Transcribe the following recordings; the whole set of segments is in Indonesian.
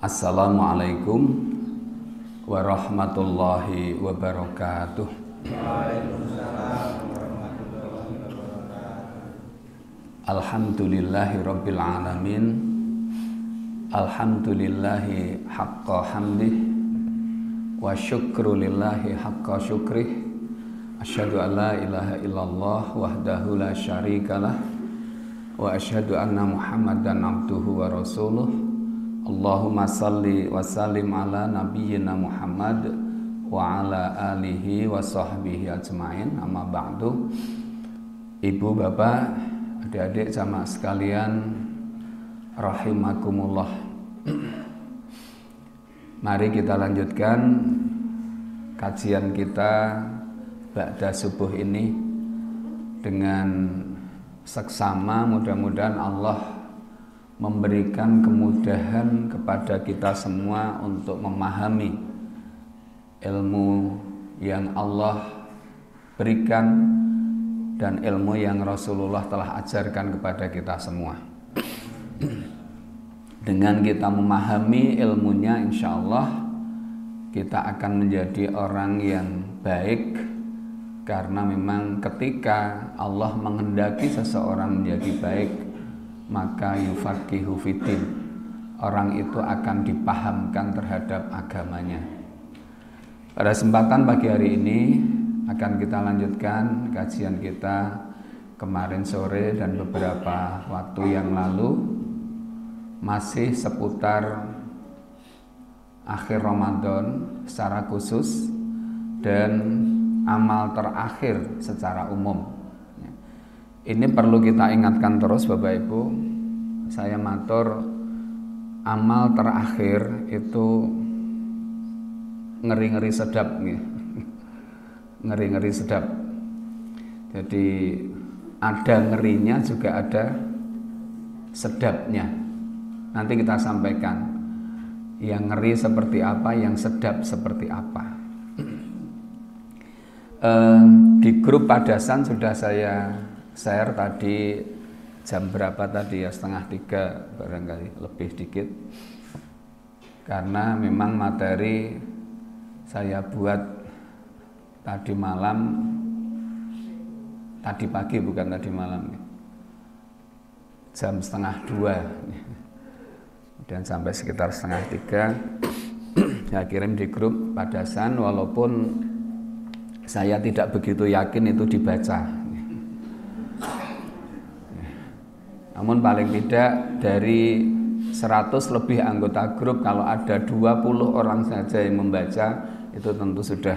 Assalamualaikum warahmatullahi wabarakatuh. Alhamdulillahi rabbil alamin. Alhamdulillahi haqqa hamdih wa syukru lillahi haqqa syukrih. Asyhadu an la ilaha illallah wahdahu la syarikalah wa asyhadu anna Muhammadan abduhu wa rasuluh. Allahumma salli wa sallim ala nabiyyina Muhammad wa ala alihi wa sahbihi ajmain. Amma ba'du. Ibu, bapak, adik-adik jamaah sekalian rahimakumullah. Mari kita lanjutkan kajian kita ba'da subuh ini dengan seksama. Mudah-mudahan Allah memberikan kemudahan kepada kita semua untuk memahami ilmu yang Allah berikan dan ilmu yang Rasulullah telah ajarkan kepada kita semua. Dengan kita memahami ilmunya, insya Allah kita akan menjadi orang yang baik. Karena memang ketika Allah menghendaki seseorang menjadi baik, maka yufaqihu fiddin, orang itu akan dipahamkan terhadap agamanya. Pada kesempatan pagi hari ini akan kita lanjutkan kajian kita kemarin sore dan beberapa waktu yang lalu, masih seputar akhir Ramadan secara khusus dan amal terakhir secara umum. Ini perlu kita ingatkan terus Bapak Ibu. Saya matur, amal terakhir itu ngeri-ngeri sedap nih. Ngeri-ngeri sedap. Jadi ada ngerinya juga ada sedapnya. Nanti kita sampaikan yang ngeri seperti apa, yang sedap seperti apa. Di grup Padasan sudah saya share tadi jam berapa tadi ya, 2:30 barangkali, lebih dikit. Karena memang materi saya buat tadi malam, tadi pagi bukan tadi malam, jam 2:30 dan sampai sekitar 2:30 saya kirim di grup Padasan, walaupun saya tidak begitu yakin itu dibaca. Namun paling tidak dari 100 lebih anggota grup, kalau ada 20 orang saja yang membaca, itu tentu sudah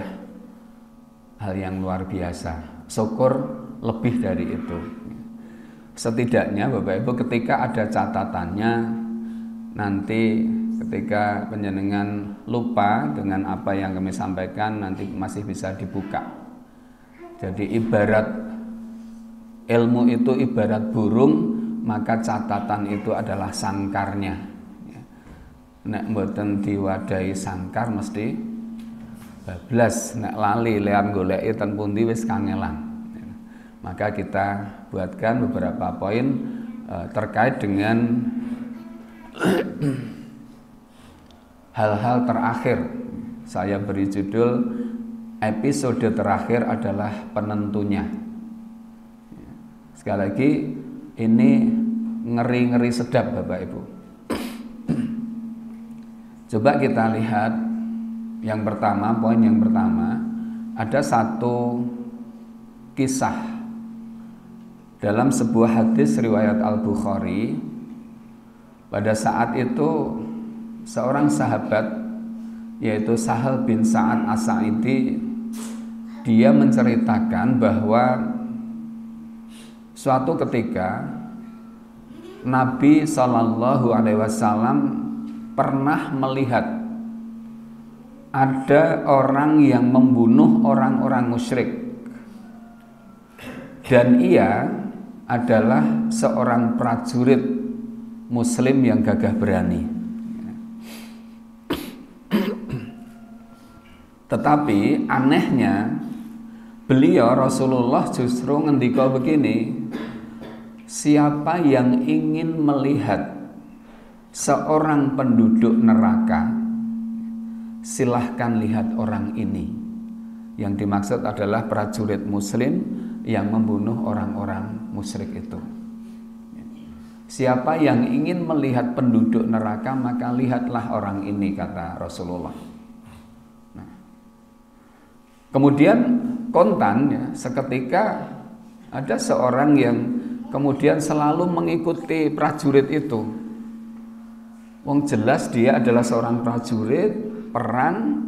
hal yang luar biasa. Syukur lebih dari itu. Setidaknya Bapak Ibu, ketika ada catatannya, nanti ketika penjenengan lupa dengan apa yang kami sampaikan, nanti masih bisa dibuka. Jadi ibarat ilmu itu ibarat burung, maka catatan itu adalah sangkarnya. Nek mboten diwadahi sangkar mesti bablas, nek lali lean goleki ten pundi wis kangelan. Maka kita buatkan beberapa poin terkait dengan hal-hal terakhir. Saya beri judul episode terakhir adalah penentunya. Sekali lagi, ini ngeri-ngeri sedap Bapak Ibu. Coba kita lihat yang pertama, poin yang pertama, ada satu kisah dalam sebuah hadis riwayat Al-Bukhari. Pada saat itu seorang sahabat, yaitu Sahal bin Sa'ad As-Sa'idi, dia menceritakan bahwa suatu ketika Nabi Shallallahu Alaihi Wasallam pernah melihat ada orang yang membunuh orang-orang musyrik, dan ia adalah seorang prajurit Muslim yang gagah berani. Tetapi anehnya, beliau Rasulullah justru ngendika begini, siapa yang ingin melihat seorang penduduk neraka, silahkan lihat orang ini. Yang dimaksud adalah prajurit muslim yang membunuh orang-orang musyrik itu. Siapa yang ingin melihat penduduk neraka, maka lihatlah orang ini, kata Rasulullah. Nah, kemudian kontan ya, seketika ada seorang yang kemudian selalu mengikuti prajurit itu. Wong jelas dia adalah seorang prajurit perang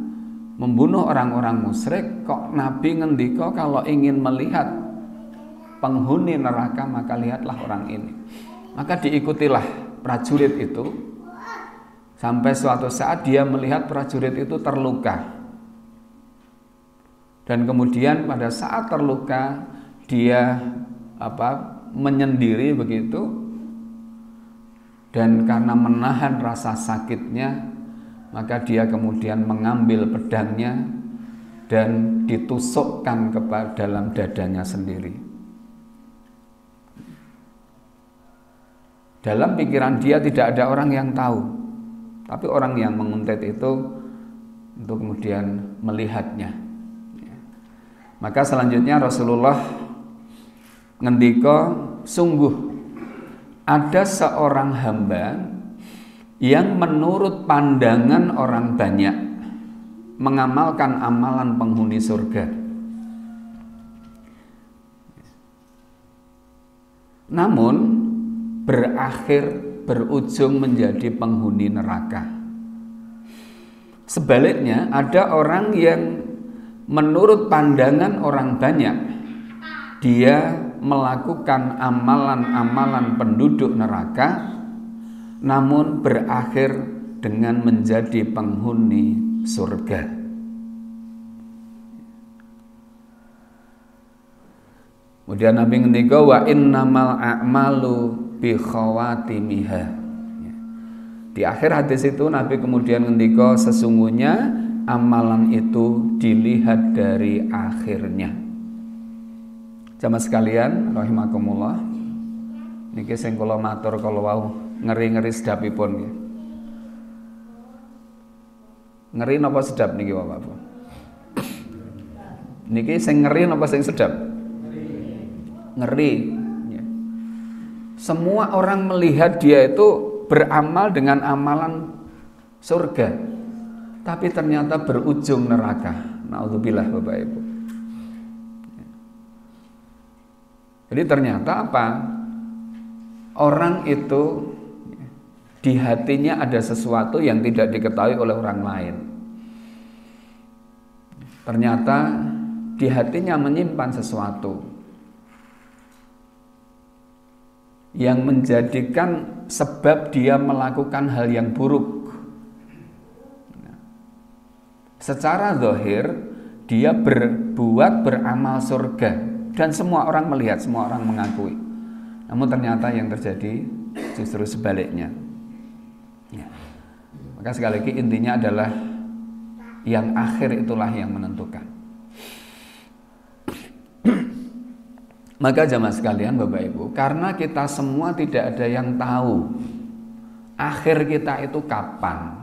membunuh orang-orang musyrik, kok Nabi ngendika kalau ingin melihat penghuni neraka maka lihatlah orang ini. Maka diikutilah prajurit itu sampai suatu saat dia melihat prajurit itu terluka. Dan kemudian pada saat terluka dia menyendiri begitu, dan karena menahan rasa sakitnya maka dia kemudian mengambil pedangnya dan ditusukkan ke dalam dadanya sendiri. Dalam pikiran dia tidak ada orang yang tahu, tapi orang yang menguntit itu kemudian melihatnya. Maka selanjutnya Rasulullah ngendika, sungguh ada seorang hamba yang menurut pandangan orang banyak mengamalkan amalan penghuni surga, namun berujung menjadi penghuni neraka. Sebaliknya ada orang yang menurut pandangan orang banyak dia melakukan amalan-amalan penduduk neraka, namun berakhir dengan menjadi penghuni surga. Kemudian Nabi ngendika, wa innamal a'malu bi khawatimiha. Di akhir hadis itu Nabi kemudian ngendika, sesungguhnya amalan itu dilihat dari akhirnya. Jamaah sekalian rahimakumullah, niki sing kula matur kala wau ngeri-ngeri sedapipun nggih. Ngeri napa sedap niki Bapak Bu? Niki sing ngeri napa sing sedap? Ngeri. Ya. Semua orang melihat dia itu beramal dengan amalan surga, tapi ternyata berujung neraka. Nauzubillah Bapak Ibu. Jadi ternyata apa? Orang itu di hatinya ada sesuatu yang tidak diketahui oleh orang lain. Ternyata di hatinya menyimpan sesuatu yang menjadikan sebab dia melakukan hal yang buruk. Secara zahir dia beramal surga dan semua orang melihat, semua orang mengakui. Namun ternyata yang terjadi justru sebaliknya. Ya. Maka sekali lagi intinya adalah yang akhir itulah yang menentukan. Maka jamaah sekalian Bapak Ibu, karena kita semua tidak ada yang tahu akhir kita itu kapan,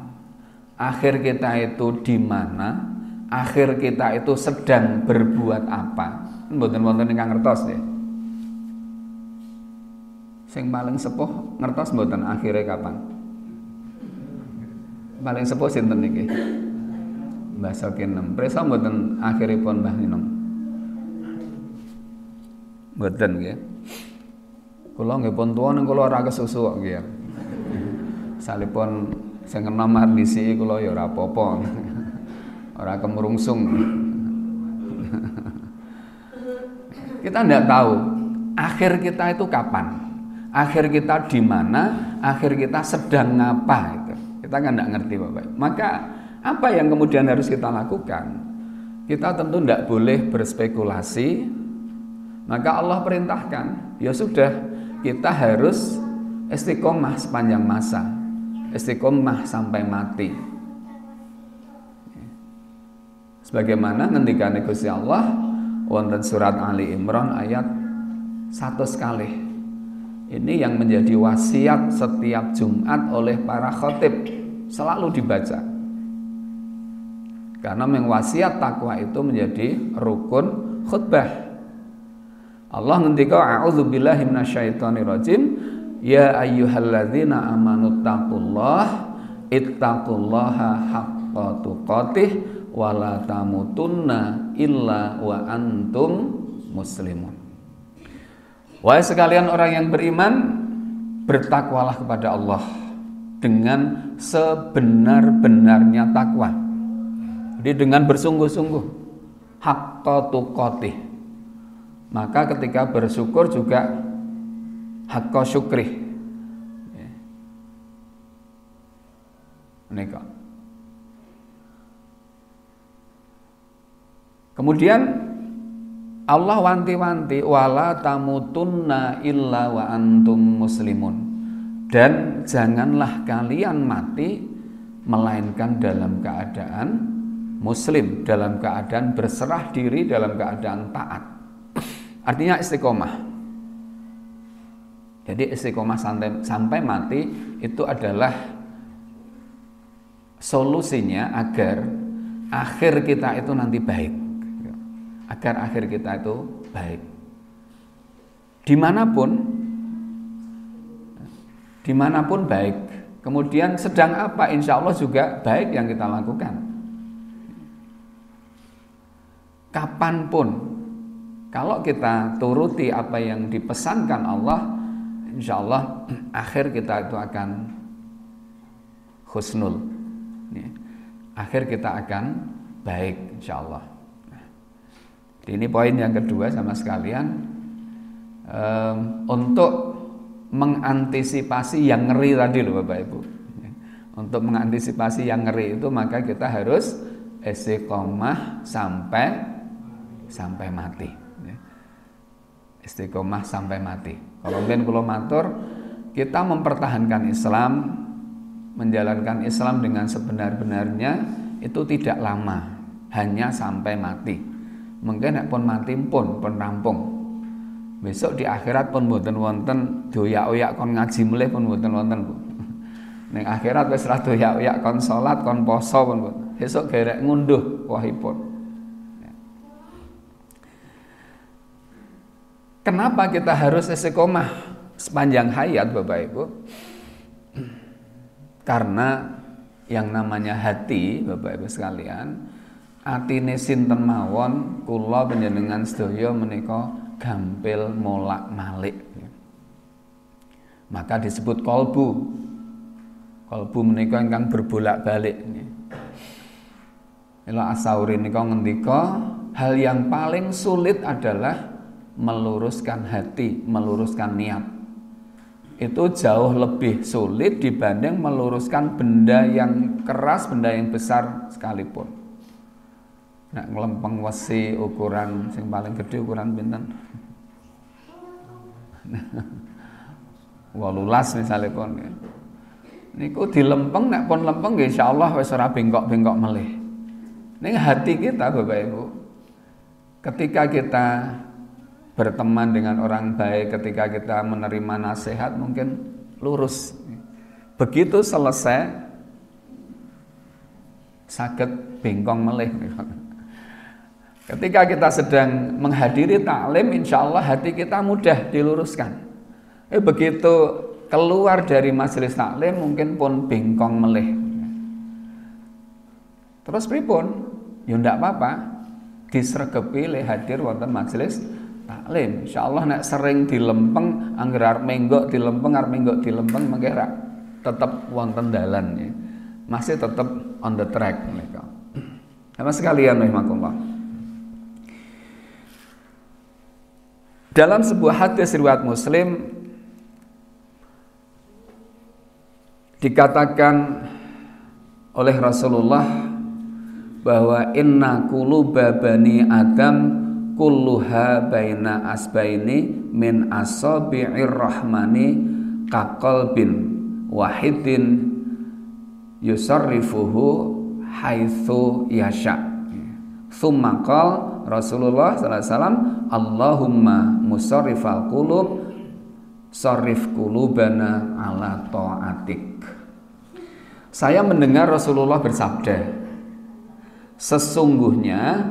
akhir kita itu di mana, akhir kita itu sedang berbuat apa. Mboten-mboten ingkang ngertos nggih. Sing paling sepuh ngertos mboten akhire kapan? Paling sepuh sinten niki? Mbah Sokinem. Prisa mboten akhiripun Mbah Ninem? Mboten nggih. Kula nggih pun tuwa ning kula ora kesusu kok nggih. Salipun sing kena marlisi kula ya ora apa-apa. Ora kemrungsung. Kita tidak tahu akhir kita itu kapan, akhir kita di mana, akhir kita sedang ngapa itu. Kita kan tidak ngerti Bapak. Maka apa yang kemudian harus kita lakukan? Kita tentu tidak boleh berspekulasi. Maka Allah perintahkan, ya sudah, kita harus istiqomah sepanjang masa, istiqomah sampai mati. Sebagaimana ngendikan Gusti Allah wonten surat Ali Imran ayat 100 kali. Ini yang menjadi wasiat setiap Jumat oleh para khatib, selalu dibaca. Karena wasiat takwa itu menjadi rukun khutbah. Allah ngendika a'udzubillahi minasyaitonirrajim, ya ayyuhalladzina amanu ittaqullaha haqqa tuqatih wa la tamutunna illa wa antum muslimun. Wahai sekalian orang yang beriman, bertakwalah kepada Allah dengan sebenar-benarnya takwa. Jadi dengan bersungguh-sungguh, haqqa tuqatih. Maka ketika bersyukur juga haqqa syukri. Menika. Kemudian Allah wanti-wanti wala tamutunna illa wa antum muslimun, dan janganlah kalian mati melainkan dalam keadaan muslim, dalam keadaan berserah diri, dalam keadaan taat. Artinya istiqomah. Jadi istiqomah sampai mati itu adalah solusinya agar akhir kita itu nanti baik. Agar akhir kita itu baik. Dimanapun baik. Kemudian sedang apa, insya Allah juga baik yang kita lakukan. Kapanpun, kalau kita turuti apa yang dipesankan Allah, insya Allah akhir kita itu akan husnul. Akhir kita akan baik, insya Allah. Ini poin yang kedua sama sekalian, untuk mengantisipasi yang ngeri tadi loh Bapak Ibu. Untuk mengantisipasi yang ngeri itu maka kita harus istiqomah sampai mati. Istiqomah sampai mati. Kalau ben kula matur, kita mempertahankan Islam, menjalankan Islam dengan sebenar-benarnya itu tidak lama, hanya sampai mati. Mungkin nek pun mati pun rampung. Besok di akhirat pun mboten wonten doyak-oyak kon ngaji melih pun mboten wonten, Bu. Ning akhirat wis ra doyak-oyak kon salat, kon poso pun mboten. Besok gerek ngunduh wahipun. Kenapa kita harus istiqomah sepanjang hayat Bapak Ibu? Karena yang namanya hati Bapak Ibu sekalian, atine sinten mawon kula panjenengan sedaya menika gampil molak-malik. Maka disebut kolbu. Kolbu menika ingkang berbolak-balik. Ila As-Sauri nika ngendika, hal yang paling sulit adalah meluruskan hati, meluruskan niat. Itu jauh lebih sulit dibanding meluruskan benda yang keras, benda yang besar sekalipun. Nek nglempeng wesi ukuran sing paling gede ukuran pinten? 18 misalnya pun. Niku dilempeng, nek pun lempeng insyaallah wis ora bengkok-bengkok melih. Ning hati kita Bapak Ibu, ketika kita berteman dengan orang baik, ketika kita menerima nasihat mungkin lurus. Begitu selesai saged bengkong melih. Ketika kita sedang menghadiri taklim, insya Allah hati kita mudah diluruskan. Begitu keluar dari majelis taklim, mungkin pun bengkong melih. Terus pripun? Ya ndak apa-apa, disregepi le hadir wonten majelis taklim. Insya Allah nek sering dilempeng, angger arep menggok dilempeng, mengke ra tetep wonten dalan ya. Masih tetap on the track mereka. Sama sekalian rahimakumullah. Dalam sebuah hadis riwayat Muslim dikatakan oleh Rasulullah bahwa inna quluba bani Adam kulluha baina asbaini min asabi'ir rahmani kaqalbin wahidin yusarrifuhu haitsu yasha. Tsumma qala Rasulullah sallallahu alaihi wasallam, Allahumma musarrifal qulub Sharif qulubana ala ta'atik. Saya mendengar Rasulullah bersabda, sesungguhnya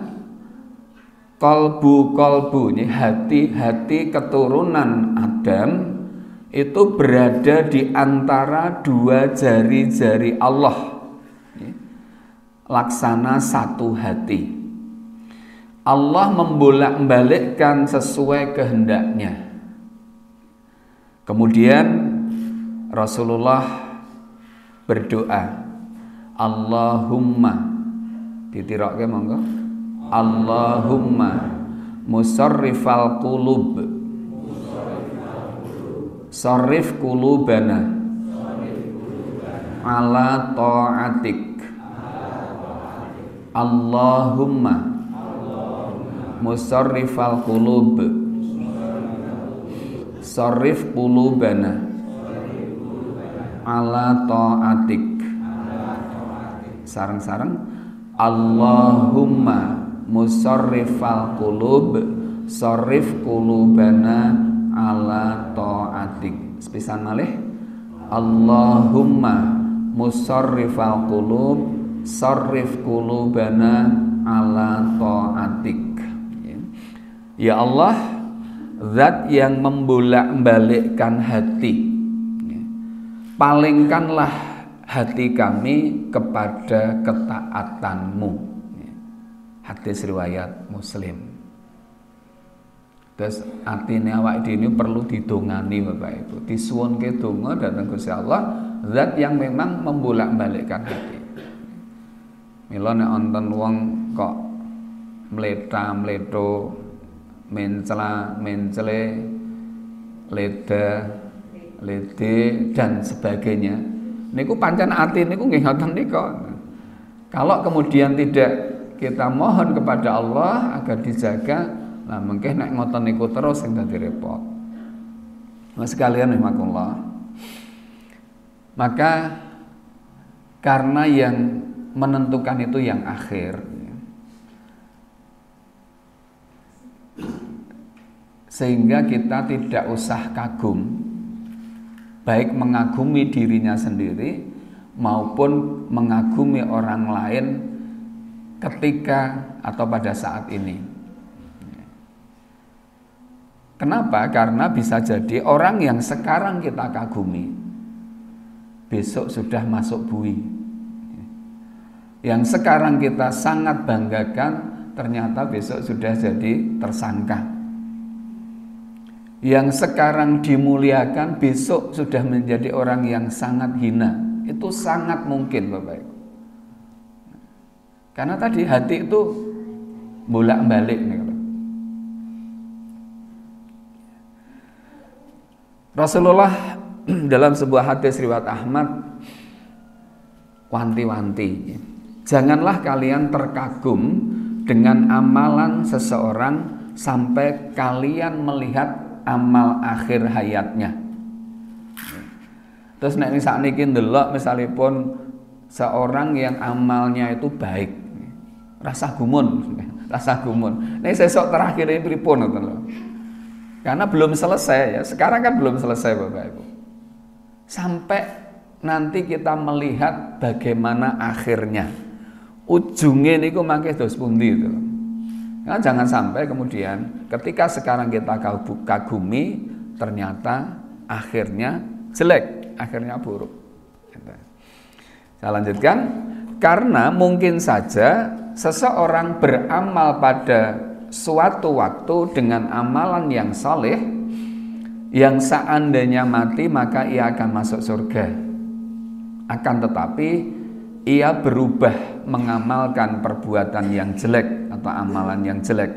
kolbu ini hati-hati keturunan Adam itu berada di antara dua jari-jari Allah, laksana satu hati. Allah membolak-balikkan sesuai kehendaknya. Kemudian Rasulullah berdoa, Allahumma, ditirokke monggo, Allahumma musarrifal qulub, sarrif qulubana ala ta'atik. Allahumma musarrifal qulub, sarrif qulubana ala ta'atik. Sareng-sareng, Allahumma musarrifal qulub, sarrif qulubana ala ta'atik. Sepisan malih, Allahumma musarrifal qulub, sarrif qulubana ala ta'atik. Ya Allah, Zat yang membolak-balikkan hati, palingkanlah hati kami kepada ketaatanmu. Hadis riwayat Muslim. Terus atine awak dhewe perlu didongani Bapak Ibu, disuwunke donga dhateng Gusti Allah, zat yang memang membolak-balikkan hati. Mila nek wonten wong kok mleta-mleto, mencela-mencele, leda, lede dan sebagainya. Niku pancen ati niku nggih ngoten nika. Kalau kemudian tidak kita mohon kepada Allah agar dijaga, lah mengke nek ngoten niku terus sing dadi repot. Mas sekalian rahimakumullah. Maka karena yang menentukan itu yang akhir, sehingga kita tidak usah kagum, baik mengagumi dirinya sendiri maupun mengagumi orang lain ketika atau pada saat ini. Kenapa? Karena bisa jadi orang yang sekarang kita kagumi besok sudah masuk bui. Yang sekarang kita sangat banggakan ternyata besok sudah jadi tersangka. Yang sekarang dimuliakan besok sudah menjadi orang yang sangat hina. Itu sangat mungkin Bapak Ibu. Karena tadi hati itu bolak-balik nih. Rasulullah dalam sebuah hadis riwayat Ahmad wanti-wanti, janganlah kalian terkagum dengan amalan seseorang sampai kalian melihat amal akhir hayatnya. Terus nek sakniki ndelok misalipun seorang yang amalnya itu baik, rasa gumun. Nek sesuk terakhir ini pripun ngoten lho. Karena belum selesai ya. Sekarang kan belum selesai Bapak Ibu. Sampai nanti kita melihat bagaimana akhirnya. Ujungnya niku mangke dos pundi itu. Nah, jangan sampai kemudian ketika sekarang kita kagumi ternyata akhirnya jelek, akhirnya buruk. Saya lanjutkan, karena mungkin saja seseorang beramal pada suatu waktu dengan amalan yang saleh, yang seandainya mati maka ia akan masuk surga. Akan tetapi ia berubah mengamalkan perbuatan yang jelek atau amalan yang jelek.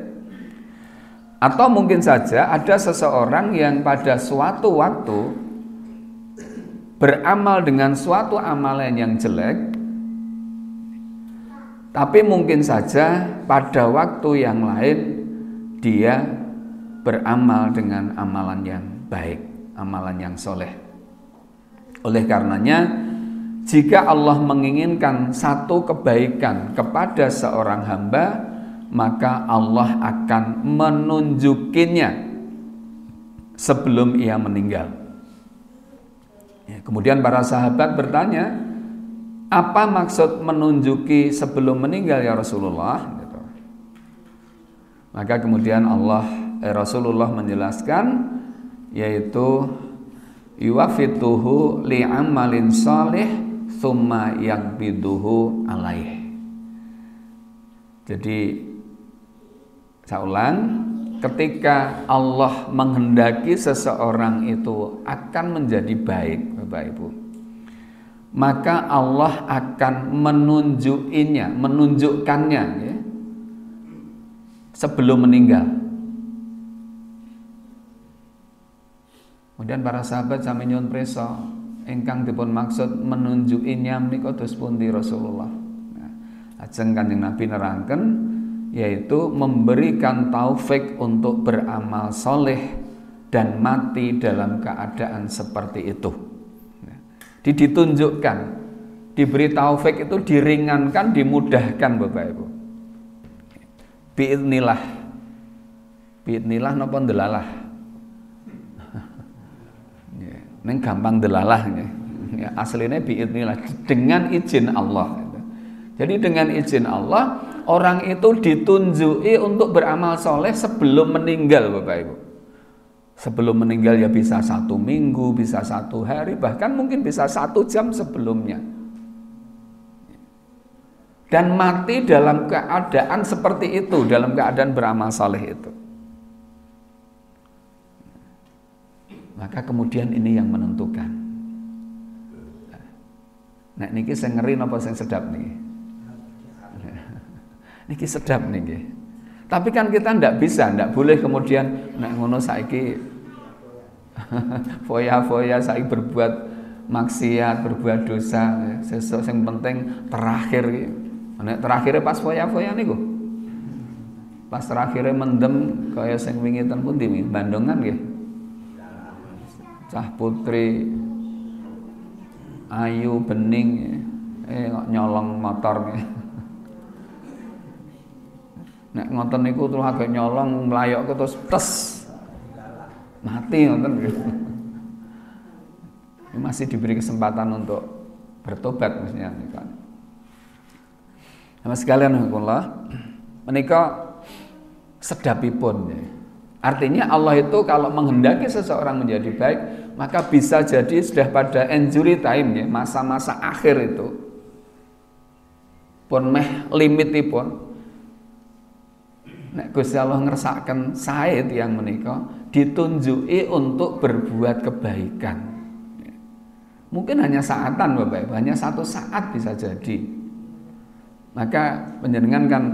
Atau mungkin saja ada seseorang yang pada suatu waktu beramal dengan suatu amalan yang jelek, tapi mungkin saja pada waktu yang lain dia beramal dengan amalan yang baik, amalan yang soleh. Oleh karenanya, jika Allah menginginkan satu kebaikan kepada seorang hamba, maka Allah akan menunjukinya sebelum ia meninggal. Ya, kemudian para sahabat bertanya, apa maksud menunjuki sebelum meninggal ya Rasulullah? Gitu. Maka kemudian Rasulullah menjelaskan, yaitu yuwafituhu li'amalin salih thumma yakbiduhu alaih. Jadi saya ulang, ketika Allah menghendaki seseorang itu akan menjadi baik, Bapak Ibu, maka Allah akan menunjukkannya ya, sebelum meninggal. Kemudian para sahabat sami nyuwun prisa, ingkang dipun maksud menunjukinya menika dos pundi Rasulullah? Ajeng Kanjeng Nabi nerangken, yaitu memberikan taufik untuk beramal soleh dan mati dalam keadaan seperti itu. Ditunjukkan, diberi taufik itu diringankan, dimudahkan Bapak Ibu. Biidznillah. Biidznillah napa ndelalah? Neng gampang ndelalah ya. Aslinya biidznillah, dengan izin Allah. Jadi dengan izin Allah, orang itu ditunjuki untuk beramal soleh sebelum meninggal Bapak Ibu. Sebelum meninggal ya bisa 1 minggu, bisa 1 hari, bahkan mungkin bisa 1 jam sebelumnya. Dan mati dalam keadaan seperti itu, dalam keadaan beramal soleh itu. Maka kemudian ini yang menentukan. Nah niki sing ngeri napa sing sedap niki? Niki sedap niki. Tapi kan kita ndak boleh kemudian nek ngono saiki foya-foya saiki berbuat maksiat, berbuat dosa, sesuk sing penting terakhir iki. Nek terakhire pas foya-foya niku. Pas terakhire mendem kaya sing wingi ten pundi wingi, Bandungan nggih. Cah putri ayu bening nyolong motor nggih. Nek ngoten niku terus agak nyolong mlayok terus tes mati ngoten. Ini masih diberi kesempatan untuk bertobat maksudnya kan. Sama sekalian Allah menika sedapipun ya. Artinya Allah itu kalau menghendaki seseorang menjadi baik, maka bisa jadi sudah pada injury time ya, masa-masa akhir itu pun meh limitipun. Nek Gusti Allah ngersakaken sae tiyang menika ditunjuki untuk berbuat kebaikan. Mungkin hanya saatan Bapak Ibu, hanya 1 saat bisa jadi. Maka panjenengan kan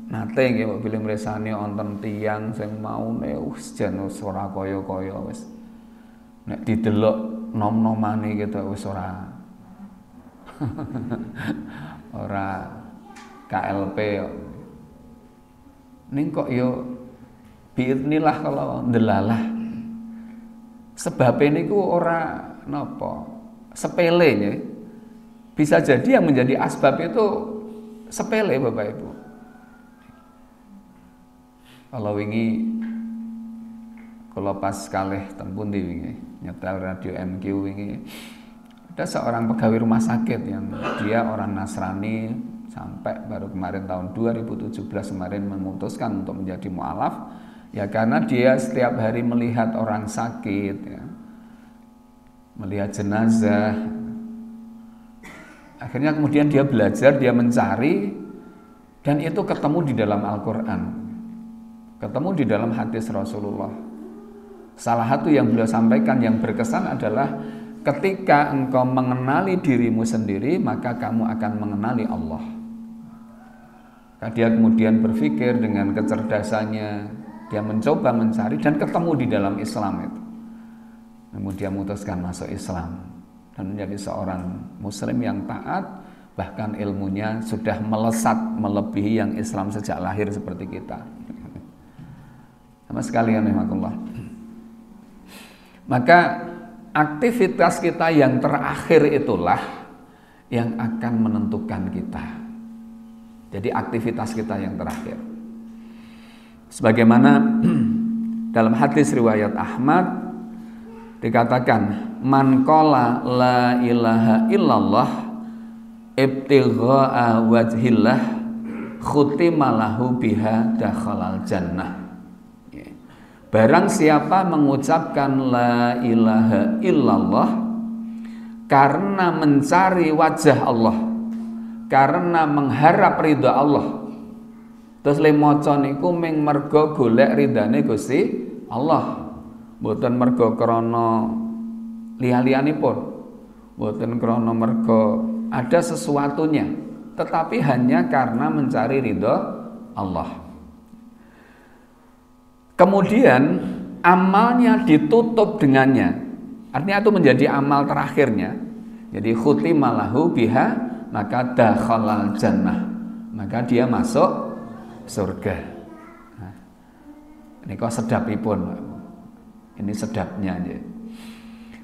nate nggih kok bilih mresani wonten tiyang sing maune wis jan ora kaya-kaya wis. Nek didelok nom-nomane gitu wis ora ora KLP ning kok yo biidznillah kalau ndelalah. Sebab niku ora napa sepele ya. Bisa jadi yang menjadi asbab itu sepele Bapak Ibu. Kalau wingi kalau pas kalih ten pundi wingi nyetel radio MQ wingi ada seorang pegawai rumah sakit yang dia orang Nasrani sampai baru kemarin tahun 2017 kemarin memutuskan untuk menjadi mu'alaf ya karena dia setiap hari melihat orang sakit ya, melihat jenazah. Akhirnya kemudian dia belajar, dia mencari dan itu ketemu di dalam Al-Quran, ketemu di dalam hadis Rasulullah. Salah satu yang beliau sampaikan yang berkesan adalah ketika engkau mengenali dirimu sendiri maka kamu akan mengenali Allah. Dia kemudian berpikir dengan kecerdasannya, dia mencoba mencari dan ketemu di dalam Islam itu. Kemudian memutuskan masuk Islam dan menjadi seorang muslim yang taat, bahkan ilmunya sudah melesat melebihi yang Islam sejak lahir seperti kita. Sama sekalian rahmatullah. Maka aktivitas kita yang terakhir itulah yang akan menentukan kita. Jadi aktivitas kita yang terakhir. Sebagaimana dalam hadis riwayat Ahmad dikatakan, man qala la ilaha illallah ibtigha'a wajhillah khutima lahu biha dakhalal jannah. Barang siapa mengucapkan la ilaha illallah karena mencari wajah Allah, karena mengharap ridha Allah, terus le maca niku ming mergo golek ridane Gusti Allah, mboten mergo krana liya-liyanipun, mboten krana mergo ada sesuatunya, tetapi hanya karena mencari ridha Allah. Kemudian amalnya ditutup dengannya, artinya itu menjadi amal terakhirnya. Jadi khutimalahu biha, maka dakhalal jannah, maka dia masuk surga. Nah, ini kok sedapipun, ini sedapnya aja.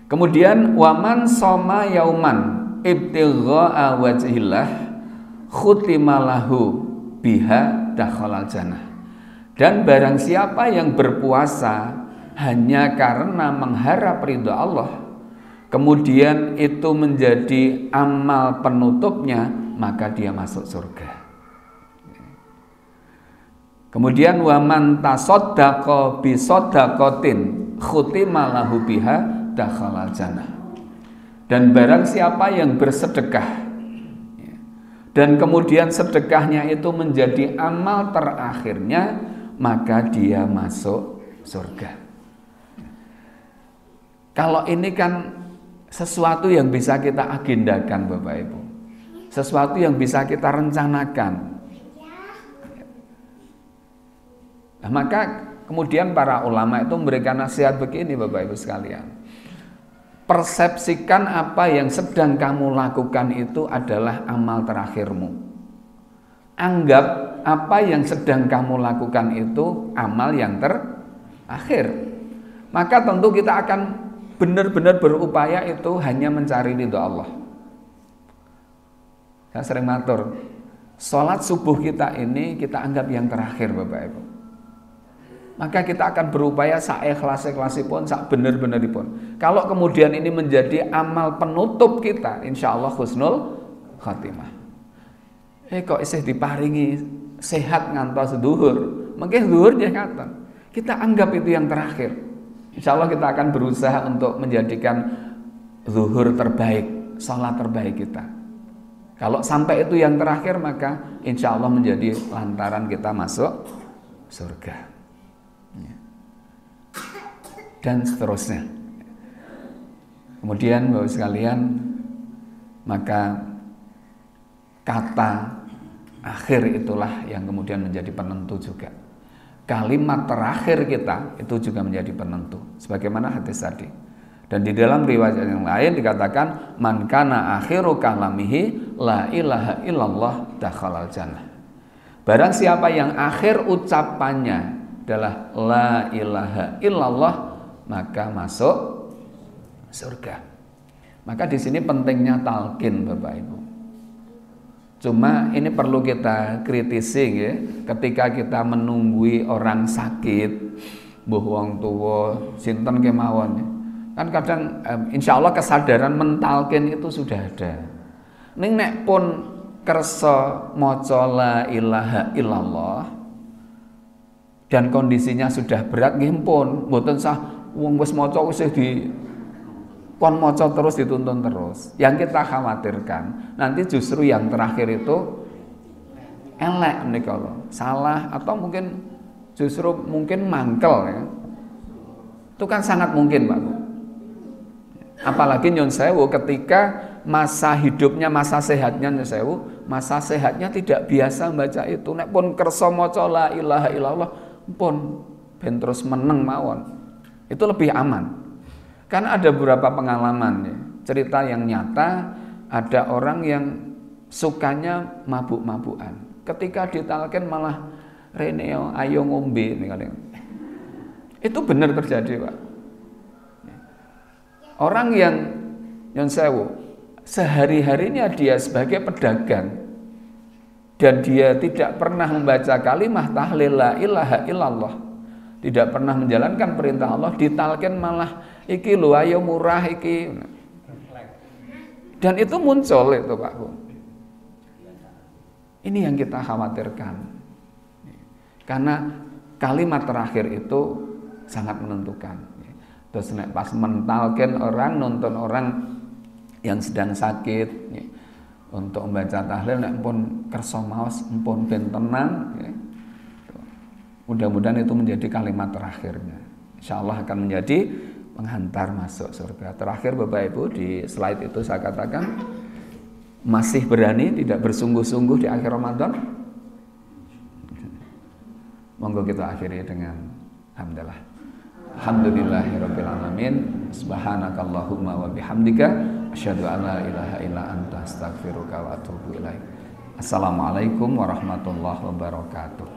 Kemudian waman soma yauman ibtigha'a wajhillah khutimalahu biha dakhalal jannah. Dan barang siapa yang berpuasa hanya karena mengharap ridha Allah, kemudian itu menjadi amal penutupnya, maka dia masuk surga. Kemudian waman tasaddaqa bi shadaqatin khutima lahu biha dakhalal jannah. Dan barang siapa yang bersedekah dan kemudian sedekahnya itu menjadi amal terakhirnya, maka dia masuk surga. Kalau ini kan sesuatu yang bisa kita agendakan Bapak Ibu, sesuatu yang bisa kita rencanakan. Nah, maka kemudian para ulama itu memberikan nasihat begini Bapak Ibu sekalian. Persepsikan apa yang sedang kamu lakukan itu adalah amal terakhirmu. Anggap apa yang sedang kamu lakukan itu amal yang terakhir. Maka tentu kita akan benar-benar berupaya itu hanya mencari ridha Allah. Saya sering matur, sholat subuh kita ini kita anggap yang terakhir Bapak Ibu. Maka kita akan berupaya saikhlas-ikhlasipun, sak bener-beneripun. Kalau kemudian ini menjadi amal penutup kita, insya Allah husnul khatimah. Kok isih diparingi sehat ngantos zuhur, mungkin zuhurnya ngaten. Kita anggap itu yang terakhir. Insya Allah kita akan berusaha untuk menjadikan zuhur terbaik, salat terbaik kita. Kalau sampai itu yang terakhir, maka insya Allah menjadi lantaran kita masuk surga. Dan seterusnya. Kemudian Bapak sekalian, maka kata akhir itulah yang kemudian menjadi penentu juga. Kalimat terakhir kita itu juga menjadi penentu, sebagaimana hadis tadi. Dan di dalam riwayat yang lain dikatakan, man kana akhiru kalamihi la ilaha illallah dakhalal jannah. Barang siapa yang akhir ucapannya adalah la ilaha illallah, maka masuk surga. Maka di sini pentingnya talqin Bapak Ibu. Cuma ini perlu kita kritisi ya, ketika kita menunggui orang sakit, mbuh wong tuwa, sinten kemawon. Kan kadang insya Allah kesadaran mentalkin itu sudah ada. Ning nek pun kersa maca la ilaha illallah dan kondisinya sudah berat nggih pun mboten sah wong wis maca wis di kon maca terus dituntun terus. Yang kita khawatirkan nanti justru yang terakhir itu elek menika lho, salah atau mungkin justru mungkin mangkel ya. Itu kan sangat mungkin Pak. Apalagi nyun sewu ketika masa hidupnya, masa sehatnya nyun sewu, masa sehatnya tidak biasa membaca itu. Nek pun kersa maca la ilaha illallah pun ben terus meneng mawon. Itu lebih aman. Kan ada beberapa pengalaman ya, cerita yang nyata, ada orang yang sukanya mabuk-mabukan. Ketika ditalkin malah Reneo ayo ngombe nih. Itu benar terjadi Pak. Orang yang nyun sewu sehari-harinya dia sebagai pedagang dan dia tidak pernah membaca kalimah tahlil la ilaha illallah, tidak pernah menjalankan perintah Allah, ditalkin malah iki lho ayo murah iki. Dan itu muncul itu Pak Bu. Ini yang kita khawatirkan. Karena kalimat terakhir itu sangat menentukan. Terus pas mentalkin orang, nonton orang yang sedang sakit untuk membaca tahlil, nek pun kersa maos, pun ben tenang. Mudah-mudahan itu menjadi kalimat terakhirnya. Insya Allah akan menjadi menghantar masuk surga. Terakhir Bapak Ibu, di slide itu saya katakan, masih berani tidak bersungguh-sungguh di akhir Ramadan? Monggo kita akhiri dengan hamdalah. Alhamdulillahirabbil alamin. Subhanakallahumma wa bihamdika asyhadu an la ilaha illa anta astaghfiruka wa atubu ilaik. Assalamualaikum warahmatullahi wabarakatuh.